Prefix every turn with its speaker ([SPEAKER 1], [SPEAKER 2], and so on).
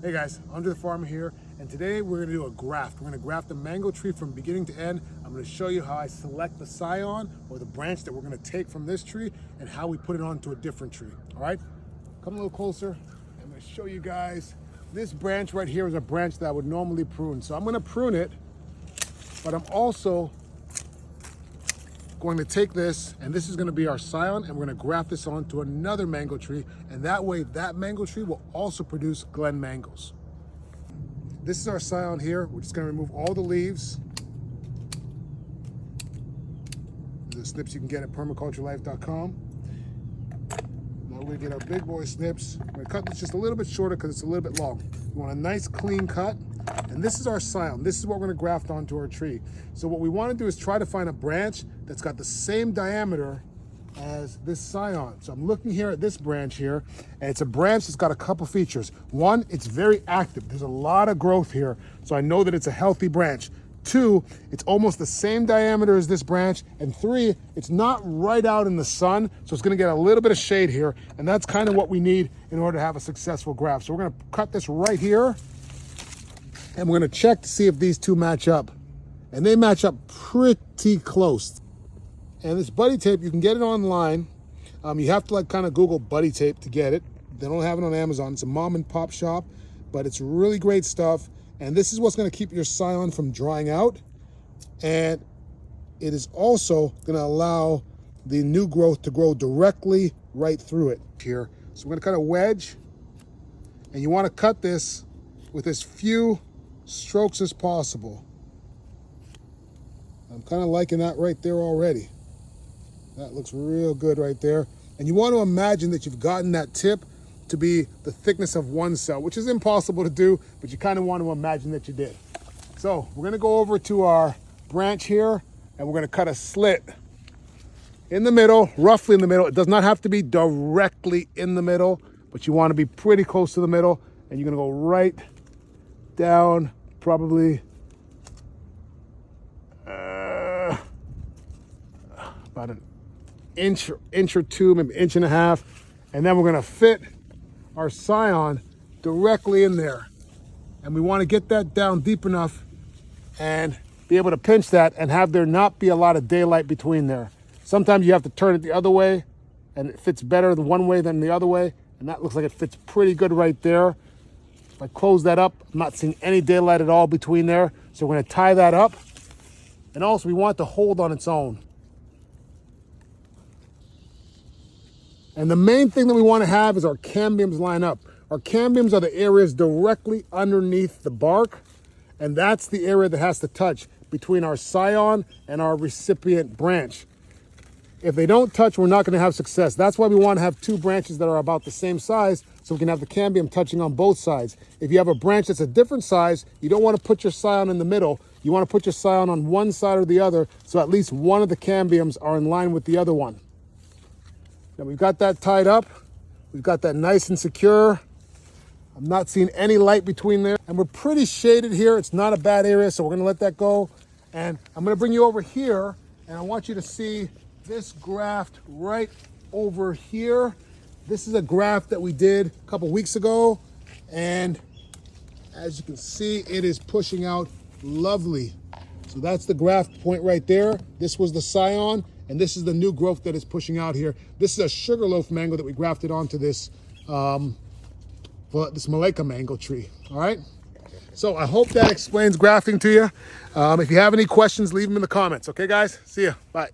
[SPEAKER 1] Hey guys, Andrethefarmer here, and today we're going to do a graft. We're going to graft a mango tree from beginning to end. I'm going to show you how I select the scion or the branch that we're going to take from this tree and how we put it onto a different tree. All right, come a little closer. I'm going to show you guys. This branch right here is a branch that I would normally prune. So I'm going to prune it, but I'm also going to take this, and this is going to be our scion, and we're going to graft this onto another mango tree, and that way that mango tree will also produce Glen mangoes. This is our scion here. We're just going to remove all the leaves. The snips you can get at permaculturelife.com. Now we're going to get our big boy snips. We're going to cut this just a little bit shorter because it's a little bit long. We want a nice clean cut. And this is our scion. This is what we're going to graft onto our tree. So what we want to do is try to find a branch that's got the same diameter as this scion. So I'm looking here at this branch here, and it's a branch that's got a couple features. One, it's very active. There's a lot of growth here, so I know that it's a healthy branch. Two, it's almost the same diameter as this branch. And three, it's not right out in the sun, so it's going to get a little bit of shade here, and that's kind of what we need in order to have a successful graft. So we're going to cut this right here, and we're going to check to see if these two match up. And they match up pretty close. And this buddy tape, you can get it online. You have to kind of Google buddy tape to get it. They don't have it on Amazon. It's a mom and pop shop, but it's really great stuff. And this is what's going to keep your scion from drying out. And it is also going to allow the new growth to grow directly right through it here. So we're going to cut a wedge, and you want to cut this with as few strokes as possible. I'm kind of liking that right there already. That looks real good right there. And you want to imagine that you've gotten that tip to be the thickness of one cell, which is impossible to do, but you kind of want to imagine that you did. So we're going to go over to our branch here, and we're going to cut a slit in the middle, roughly in the middle. It does not have to be directly in the middle, but you want to be pretty close to the middle, and you're going to go right down, probably about an inch or two, maybe inch and a half, and then we're going to fit our scion directly in there. And we want to get that down deep enough and be able to pinch that and have there not be a lot of daylight between there. Sometimes you have to turn it the other way, and it fits better the one way than the other way, and that looks like it fits pretty good right there. If I close that up, I'm not seeing any daylight at all between there. So we're going to tie that up. And also we want it to hold on its own. And the main thing that we want to have is our cambiums line up. Our cambiums are the areas directly underneath the bark, and that's the area that has to touch between our scion and our recipient branch. If they don't touch, we're not going to have success. That's why we want to have two branches that are about the same size, so we can have the cambium touching on both sides. If you have a branch that's a different size, you don't want to put your scion in the middle. You want to put your scion on one side or the other, so at least one of the cambiums are in line with the other one. Now we've got that tied up. We've got that nice and secure. I'm not seeing any light between there. And we're pretty shaded here. It's not a bad area, so we're going to let that go. And I'm going to bring you over here, and I want you to see this graft right over here. This is a graft that we did a couple weeks ago, and as you can see, it is pushing out lovely. So that's the graft point right there. This was the scion, and this is the new growth that is pushing out here. This is a sugarloaf mango that we grafted onto this this Malacca mango tree. All right. So I hope that explains grafting to you. If you have any questions, leave them in the comments. Okay, guys. See ya. Bye.